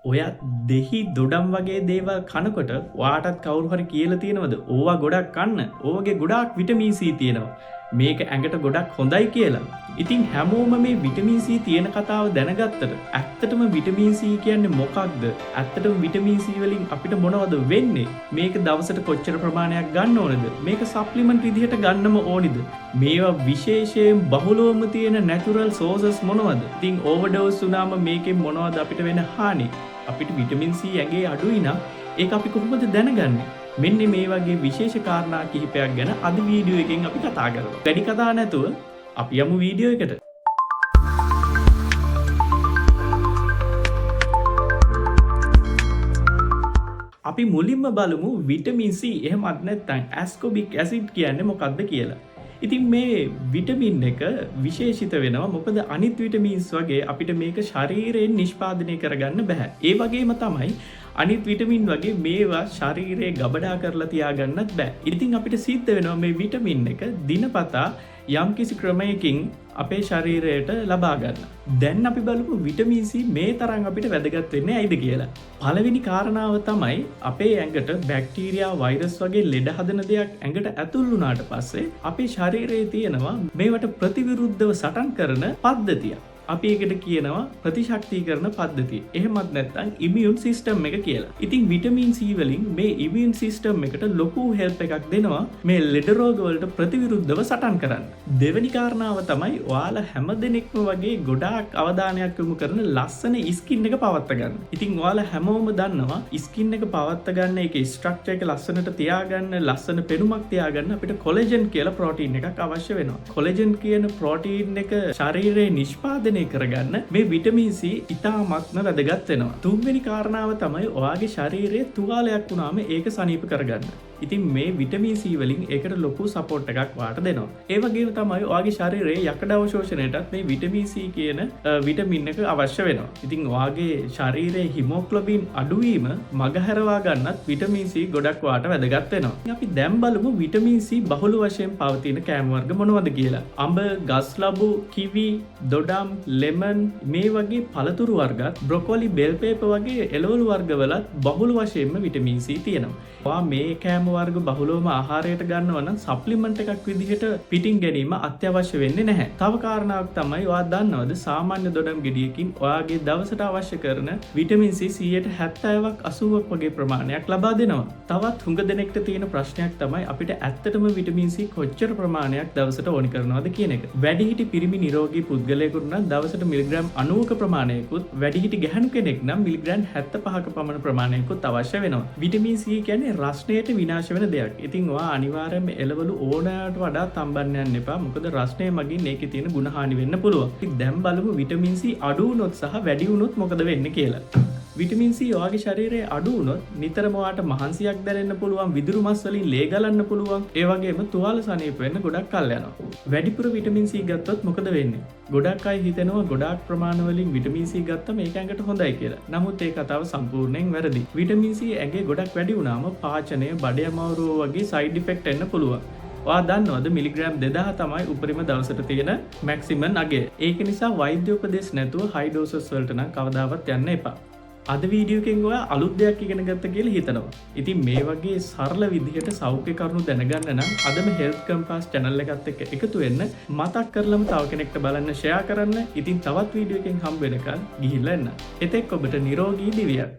ඔයත් දෙහි දොඩම් වගේ දේවල් කනකොට ඔයාටත් කවුරු හරි කියලා තියෙනවද? ඕවා ගොඩක් කන්න. ඕවගේ ගොඩාක් විටමින් C තියෙනවා. මේක ඇඟට ගොඩක් හොඳයි කියලා. ඉතින් හැමෝම මේ විටමින් C තියෙන කතාව දැනගත්තට ඇත්තටම විටමින් C කියන්නේ මොකක්ද? ඇත්තටම විටමින් C වලින් අපිට මොනවද වෙන්නේ? මේක දවසට කොච්චර ප්‍රමාණයක් ගන්න ඕනද? මේක සප්ලිමන්ට් විදිහට ගන්නම ඕනිද? මේවා විශේෂයෙන් බහුලවම තියෙන නැචරල් සෝසස් මොනවද? ඉතින් ඕවර්ඩෝස් වුණාම මේකෙන් මොනවද අපිට වෙන හානි? අපිට විටමින් C ඇඟේ අඩුයි නම් ඒක අපි කොහොමද දැනගන්නේ? මෙන්න මේ වගේ විශේෂ කාරණා කිහිපයක් ගැන අද වීඩියෝ එකෙන් අපි කතා කරමු. වැඩි කතා නැතුව අපි යමු වීඩියෝ එකට. අපි මුලින්ම බලමු විටමින් C එහෙමත් නැත්නම් ඇස්කෝබික් ඇසිඩ් කියන්නේ මොකක්ද කියලා. ඉතින් මේ විටමින් එක විශේෂිත වෙනවා මොකද අනිත් විටමින්ස් වගේ අපිට මේක ශරීරයෙන් නිෂ්පාදනය කරගන්න බෑ. ඒ වගේම තමයි අනිත් විටමින් වගේ මේවා ශරීරයේ ගබඩා කරලා තියාගන්නත් බෑ. ඉතින් අපිට සිද්ධ වෙනවා මේ විටමින් එක දිනපතා යම්කිසි ක්‍රමයකින් අපේ ශරීරයට ලබා ගන්න. දැන් අපි බලමු විටමින් C මේ තරම් අපිට වැදගත් වෙන්නේ ඇයිද කියලා. පළවෙනි කාරණාව තමයි අපේ ඇඟට බැක්ටීරියා වෛරස් වගේ ලෙඩ හදන දෙයක් ඇඟට ඇතුල් වුණාට පස්සේ අපේ ශරීරයේ තියෙනවා මේවට ප්‍රතිවිරුද්ධව සටන් කරන පද්ධතියක්. අපි ඒකට කියනවා ප්‍රතිශක්තිකරණ පද්ධතිය. එහෙමත් නැත්නම් ඉමුන් සිස්ටම් එක කියලා. ඉතින් විටමින් C වලින් මේ ඉමුන් සිස්ටම් එකට ලොකු හෙල්ප් එකක් දෙනවා මේ ලෙඩ රෝග වලට ප්‍රතිවිරුද්ධව සටන් කරන්න. දෙවෙනි කාරණාව තමයි ඔයාලා හැමදෙනෙක්ම වගේ ගොඩාක් අවධානයක් යොමු කරන ලස්සන ස්කින් එක පවත්වා ගන්න. ඉතින් ඔයාලා හැමෝම දන්නවා ස්කින් එක පවත්වා ගන්න ඒකේ ස්ට්‍රක්චර් එක ලස්සනට තියාගන්න, ලස්සන පෙනුමක් තියාගන්න අපිට කොලෙජන් කියලා ප්‍රෝටීන් එකක් අවශ්‍ය වෙනවා. කොලෙජන් කියන ප්‍රෝටීන් එක ශරීරයේ නිෂ්පාදනය කරගන්න මේ විටමින් C ඉතාමත්ම වැදගත් වෙනවා. තුන්වෙනි කාරණාව තමයි ඔයාගේ ශරීරයේ තුවාලයක් වුණාම ඒක සනීප කරගන්න. ඉතින් මේ විටමින් C වලින් ඒකට ලොකු සපෝට් එකක් වාට දෙනවා. ඒ වගේම තමයි ඔයාගේ ශරීරයේ යකඩ අවශෝෂණයටත් මේ විටමින් C කියන විටමින් එක අවශ්‍ය වෙනවා. ඉතින් ඔයාගේ ශරීරයේ හිමෝග්ලොබින් අඩුවීම මගහැරවා ගන්නත් විටමින් C ගොඩක් වාට වැදගත් වෙනවා. අපි දැන් බලමු විටමින් C බහුල වශයෙන් පවතින කෑම වර්ග මොනවද කියලා. අඹ, ගස් ලබු, කිවි, දොඩම්, ලෙමන් මේ වගේ පළතුරු වර්ගත්, බ්‍රොකොලි, බෙල් පේපර් වගේ එළවලු වර්ගවලත් බහුල වශයෙන්ම විටමින් C තියෙනවා. ඔයා මේ කෑම වර්ග බහුලවම ආහාරයට ගන්නවා නම් සප්ලිමන්ට් එකක් විදිහට පිටින් ගැනීම අත්‍යවශ්‍ය වෙන්නේ නැහැ. තව කාරණාවක් තමයි ඔයා දන්නවද සාමාන්‍ය දොඩම් ගෙඩියකින් ඔයාගේ දවසට අවශ්‍ය කරන විටමින් C 70ක් 80ක් වගේ ප්‍රමාණයක් ලබා දෙනවා. තවත් හුඟ දෙනෙක්ට තියෙන ප්‍රශ්නයක් තමයි අපිට ඇත්තටම විටමින් C කොච්චර ප්‍රමාණයක් දවසට ඕනි කරනවද කියන එක. වැඩිහිටි පිරිමි නිරෝගී පුද්ගලයෙකුට නම් දවසට මිලිග්‍රෑම් 90ක ප්‍රමාණයකුත්, වැඩිහිටි ගැහැණු කෙනෙක් නම් මිලිග්‍රෑම් 75ක පමණ ප්‍රමාණයකුත් අවශ්‍ය වෙනවා. විටමින් C කියන්නේ රස්නයට විනාශ වෙන දෙයක්. ඉතින් ඔයා අනිවාර්යයෙන්ම එළවලු ඕනෑමට වඩා තම්බන්න යන්න එපා. මොකද රස්නය මගින් ඒකේ තියෙන ගුණ හානි වෙන්න පුළුවන්. ඉතින් දැන් බලමු විටමින් C අඩු වුණොත් සහ වැඩි වුණොත් මොකද වෙන්නේ කියලා. විටමින් C ඔයාගේ ශරීරයේ අඩු වුණොත් නිතරම ඔයාට මහන්සියක් දැනෙන්න පුළුවන්, විදුරු මස් වලින් ලේ ගලන්න පුළුවන්. ඒ වගේම තුවාල සනීප වෙන්න ගොඩක් කල් යනවා. වැඩිපුර විටමින් C ගත්තොත් මොකද වෙන්නේ? ගොඩක් අය හිතනවා ගොඩාක් ප්‍රමාණ වලින් විටමින් C ගත්තම ඒක ඇඟට හොඳයි කියලා. නමුත් ඒ කතාව සම්පූර්ණයෙන් වැරදි. විටමින් C ඇඟේ ගොඩක් වැඩි වුණාම පාචනය, බඩ යමාරුව වගේ සයිඩ් ඉෆෙක්ට් එන්න පුළුවන්. ඔයා දන්නවද මිලිග්‍රෑම් 2000 තමයි උපරිම දවසට තියෙන මැක්සිමම් අගය. ඒක නිසා වෛද්‍ය උපදෙස් නැතුව හයි ඩෝසස් වලට නම් කවදාවත් යන්න එපා. අද වීඩියෝ එකෙන් ඔයා අලුත් දෙයක් ඉගෙන ගත්ත කියලා හිතනවා. ඉතින් මේ වගේ සරල විදිහට සෞඛ්‍ය කරුණු දැනගන්න නම් අදම Health Compass channel එකත් එක්ක එකතු වෙන්න, මතක් කරලම තව කෙනෙක්ට බලන්න share කරන්න. ඉතින් තවත් වීඩියෝ එකකින් හම්බ වෙනකන් ගිහිල්ලා එන්න. එතෙක් ඔබට නිරෝගී දිවියක්.